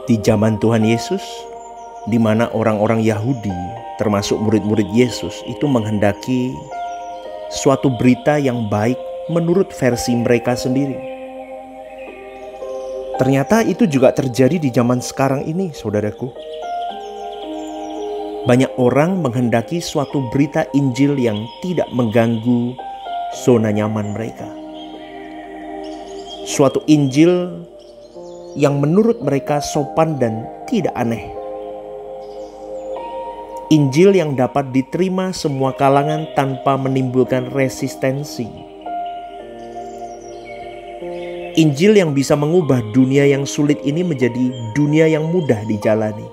Di zaman Tuhan Yesus, di mana orang-orang Yahudi, termasuk murid-murid Yesus, itu menghendaki suatu berita yang baik menurut versi mereka sendiri. Ternyata itu juga terjadi di zaman sekarang ini, saudaraku. Banyak orang menghendaki suatu berita Injil yang tidak mengganggu zona nyaman mereka. Suatu Injil yang menurut mereka sopan dan tidak aneh. Injil yang dapat diterima semua kalangan tanpa menimbulkan resistensi. Injil yang bisa mengubah dunia yang sulit ini menjadi dunia yang mudah dijalani.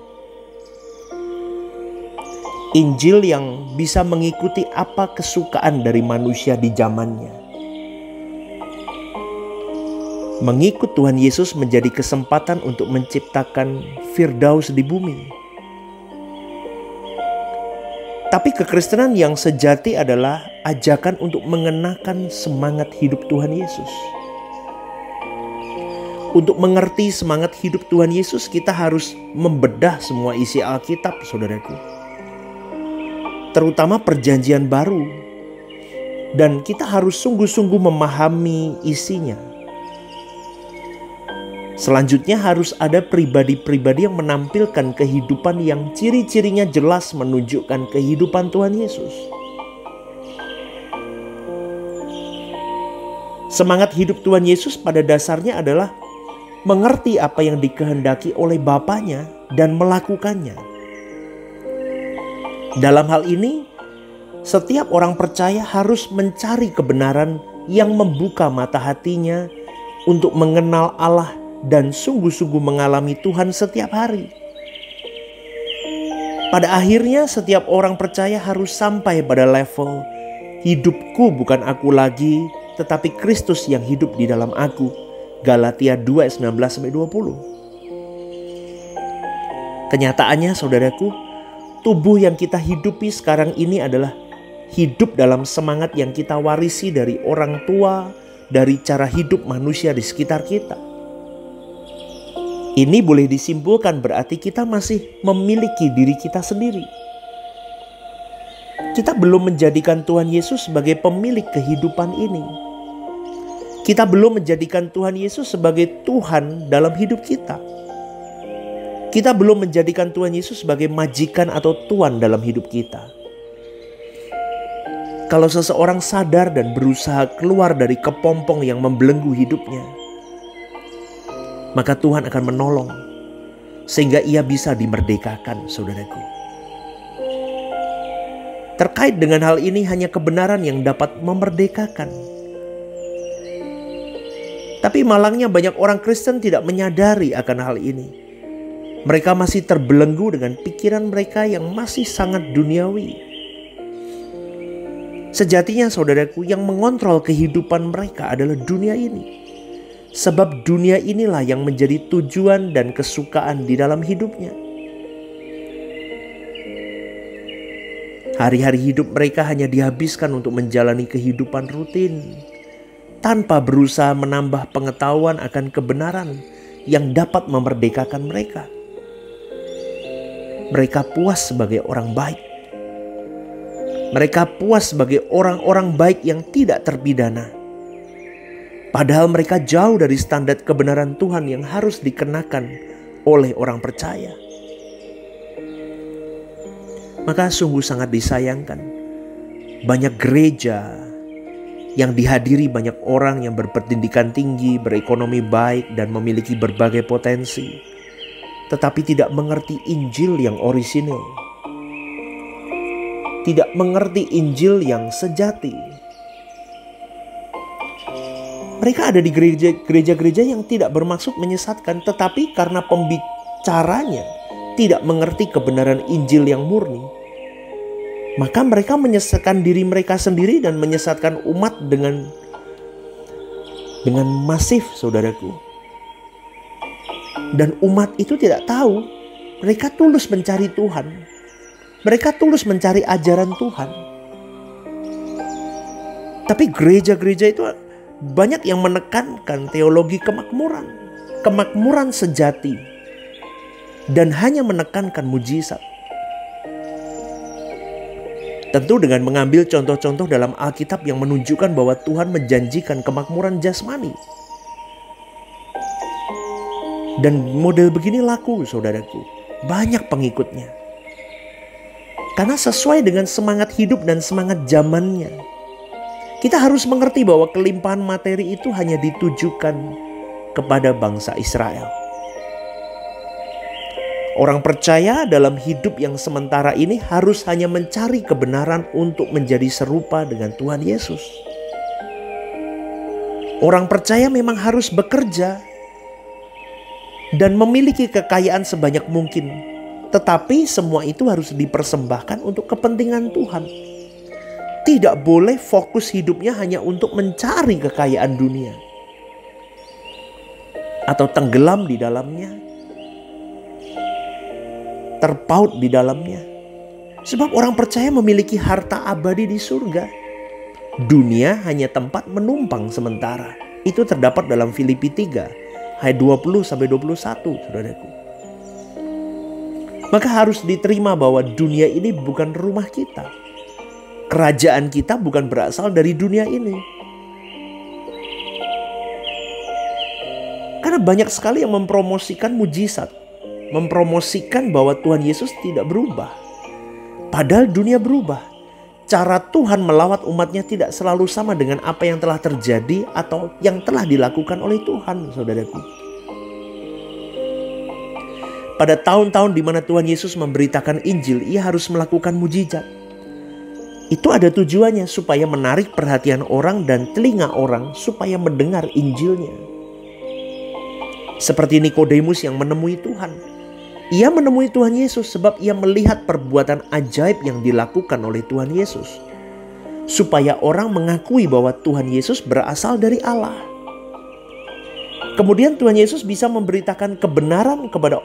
Injil yang bisa mengikuti apa kesukaan dari manusia di zamannya. Mengikut Tuhan Yesus menjadi kesempatan untuk menciptakan Firdaus di bumi. Tapi kekristenan yang sejati adalah ajakan untuk mengenakan semangat hidup Tuhan Yesus. Untuk mengerti semangat hidup Tuhan Yesus, kita harus membedah semua isi Alkitab, saudaraku. Terutama Perjanjian Baru. Dan kita harus sungguh-sungguh memahami isinya. Selanjutnya harus ada pribadi-pribadi yang menampilkan kehidupan yang ciri-cirinya jelas menunjukkan kehidupan Tuhan Yesus. Semangat hidup Tuhan Yesus pada dasarnya adalah mengerti apa yang dikehendaki oleh Bapanya dan melakukannya. Dalam hal ini, setiap orang percaya harus mencari kebenaran yang membuka mata hatinya untuk mengenal Allah dan sungguh-sungguh mengalami Tuhan setiap hari. Pada akhirnya setiap orang percaya harus sampai pada level hidupku bukan aku lagi, tetapi Kristus yang hidup di dalam aku. Galatia 2:19-20. Kenyataannya saudaraku, tubuh yang kita hidupi sekarang ini adalah hidup dalam semangat yang kita warisi dari orang tua, dari cara hidup manusia di sekitar kita. Ini boleh disimpulkan berarti kita masih memiliki diri kita sendiri. Kita belum menjadikan Tuhan Yesus sebagai pemilik kehidupan ini. Kita belum menjadikan Tuhan Yesus sebagai Tuhan dalam hidup kita. Kita belum menjadikan Tuhan Yesus sebagai majikan atau tuan dalam hidup kita. Kalau seseorang sadar dan berusaha keluar dari kepompong yang membelenggu hidupnya, maka Tuhan akan menolong sehingga ia bisa dimerdekakan, saudaraku. Terkait dengan hal ini hanya kebenaran yang dapat memerdekakan. Tapi malangnya banyak orang Kristen tidak menyadari akan hal ini. Mereka masih terbelenggu dengan pikiran mereka yang masih sangat duniawi. Sejatinya saudaraku, yang mengontrol kehidupan mereka adalah dunia ini. Sebab dunia inilah yang menjadi tujuan dan kesukaan di dalam hidupnya. Hari-hari hidup mereka hanya dihabiskan untuk menjalani kehidupan rutin, tanpa berusaha menambah pengetahuan akan kebenaran yang dapat memerdekakan mereka. Mereka puas sebagai orang baik. Mereka puas sebagai orang-orang baik yang tidak terpidana. Padahal mereka jauh dari standar kebenaran Tuhan yang harus dikenakan oleh orang percaya. Maka sungguh sangat disayangkan, banyak gereja yang dihadiri banyak orang yang berpendidikan tinggi, berekonomi baik, dan memiliki berbagai potensi, tetapi tidak mengerti Injil yang orisinil, tidak mengerti Injil yang sejati. Mereka ada di gereja-gereja yang tidak bermaksud menyesatkan, tetapi karena pembicaranya tidak mengerti kebenaran Injil yang murni, maka mereka menyesatkan diri mereka sendiri dan menyesatkan umat dengan masif, saudaraku. Dan umat itu tidak tahu mereka tulus mencari Tuhan. Mereka tulus mencari ajaran Tuhan. Tapi gereja-gereja itu banyak yang menekankan teologi kemakmuran, kemakmuran sejati, dan hanya menekankan mujizat. Tentu dengan mengambil contoh-contoh dalam Alkitab yang menunjukkan bahwa Tuhan menjanjikan kemakmuran jasmani. Dan model begini laku, saudaraku. Banyak pengikutnya. Karena sesuai dengan semangat hidup dan semangat zamannya. Kita harus mengerti bahwa kelimpahan materi itu hanya ditujukan kepada bangsa Israel. Orang percaya dalam hidup yang sementara ini harus hanya mencari kebenaran untuk menjadi serupa dengan Tuhan Yesus. Orang percaya memang harus bekerja dan memiliki kekayaan sebanyak mungkin. Tetapi semua itu harus dipersembahkan untuk kepentingan Tuhan. Tidak boleh fokus hidupnya hanya untuk mencari kekayaan dunia. Atau tenggelam di dalamnya. Terpaut di dalamnya. Sebab orang percaya memiliki harta abadi di surga. Dunia hanya tempat menumpang sementara. Itu terdapat dalam Filipi 3 ayat 20-21, saudaraku. Maka harus diterima bahwa dunia ini bukan rumah kita. Kerajaan kita bukan berasal dari dunia ini. Karena banyak sekali yang mempromosikan mujizat. Mempromosikan bahwa Tuhan Yesus tidak berubah. Padahal dunia berubah. Cara Tuhan melawat umatnya tidak selalu sama dengan apa yang telah terjadi atau yang telah dilakukan oleh Tuhan, saudaraku. Pada tahun-tahun di mana Tuhan Yesus memberitakan Injil, ia harus melakukan mujizat. Itu ada tujuannya supaya menarik perhatian orang dan telinga orang supaya mendengar Injilnya. Seperti Nikodemus yang menemui Tuhan. Ia menemui Tuhan Yesus sebab ia melihat perbuatan ajaib yang dilakukan oleh Tuhan Yesus. Supaya orang mengakui bahwa Tuhan Yesus berasal dari Allah. Kemudian Tuhan Yesus bisa memberitakan kebenaran kepada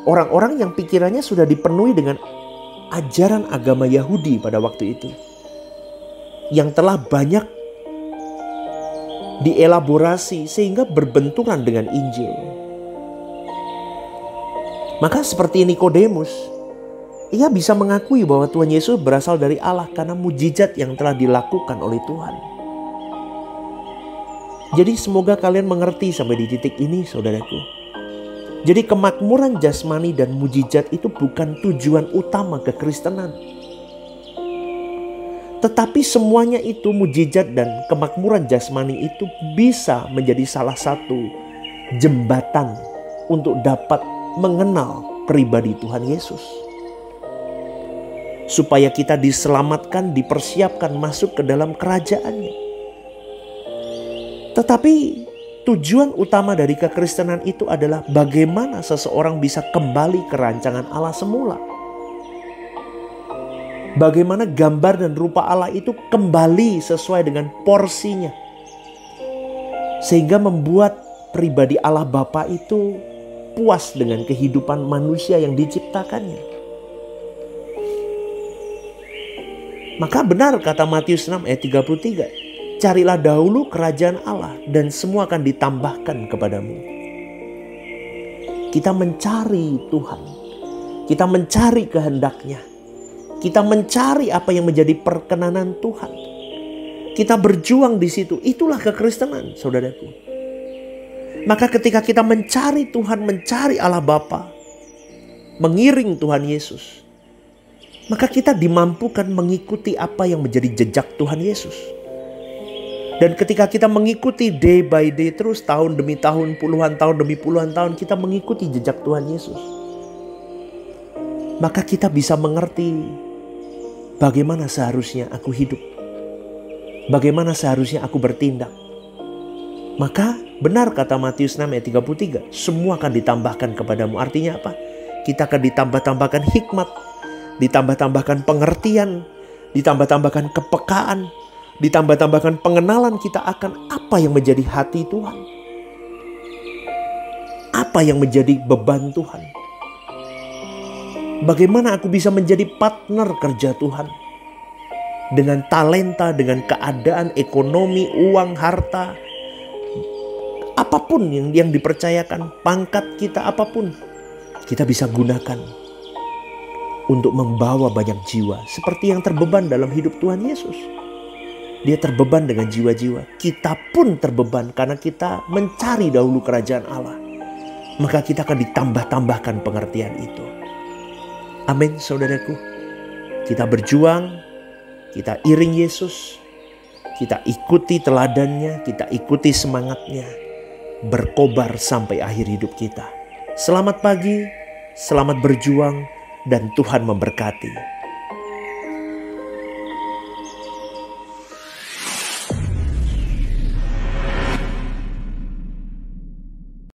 orang-orang yang pikirannya sudah dipenuhi dengan ajaran agama Yahudi pada waktu itu. Yang telah banyak dielaborasi sehingga berbenturan dengan Injil. Maka seperti Nikodemus, ia bisa mengakui bahwa Tuhan Yesus berasal dari Allah karena mujizat yang telah dilakukan oleh Tuhan. Jadi semoga kalian mengerti sampai di titik ini, saudaraku. Jadi kemakmuran jasmani dan mujizat itu bukan tujuan utama kekristenan. Tetapi semuanya itu, mujizat dan kemakmuran jasmani itu bisa menjadi salah satu jembatan untuk dapat mengenal pribadi Tuhan Yesus. Supaya kita diselamatkan, dipersiapkan masuk ke dalam kerajaannya. Tetapi tujuan utama dari kekristenan itu adalah bagaimana seseorang bisa kembali ke rancangan Allah semula. Bagaimana gambar dan rupa Allah itu kembali sesuai dengan porsinya. Sehingga membuat pribadi Allah Bapa itu puas dengan kehidupan manusia yang diciptakannya. Maka benar kata Matius 6 ayat 33. Carilah dahulu kerajaan Allah dan semua akan ditambahkan kepadamu. Kita mencari Tuhan. Kita mencari kehendaknya. Kita mencari apa yang menjadi perkenanan Tuhan. Kita berjuang di situ. Itulah kekristenan, saudaraku. Maka ketika kita mencari Tuhan, mencari Allah Bapa, mengiring Tuhan Yesus, maka kita dimampukan mengikuti apa yang menjadi jejak Tuhan Yesus. Dan ketika kita mengikuti day by day terus, tahun demi tahun, puluhan tahun demi puluhan tahun, kita mengikuti jejak Tuhan Yesus. Maka kita bisa mengerti bagaimana seharusnya aku hidup. Bagaimana seharusnya aku bertindak. Maka benar kata Matius 6 ayat 33. Semua akan ditambahkan kepadamu. Artinya apa? Kita akan ditambah-tambahkan hikmat. Ditambah-tambahkan pengertian. Ditambah-tambahkan kepekaan. Ditambah-tambahkan pengenalan kita akan apa yang menjadi hati Tuhan. Apa yang menjadi beban Tuhan. Bagaimana aku bisa menjadi partner kerja Tuhan. dengan talenta, dengan keadaan ekonomi, uang, harta, apapun yang dipercayakan, pangkat kita apapun, kita bisa gunakan untuk membawa banyak jiwa. Seperti yang terbeban dalam hidup Tuhan Yesus. Dia terbeban dengan jiwa-jiwa. Kita pun terbeban karena kita mencari dahulu kerajaan Allah. Maka kita akan ditambah-tambahkan pengertian itu. Amin, saudaraku. Kita berjuang, kita iring Yesus, kita ikuti teladannya, kita ikuti semangatnya, berkobar sampai akhir hidup kita. Selamat pagi, selamat berjuang, dan Tuhan memberkati.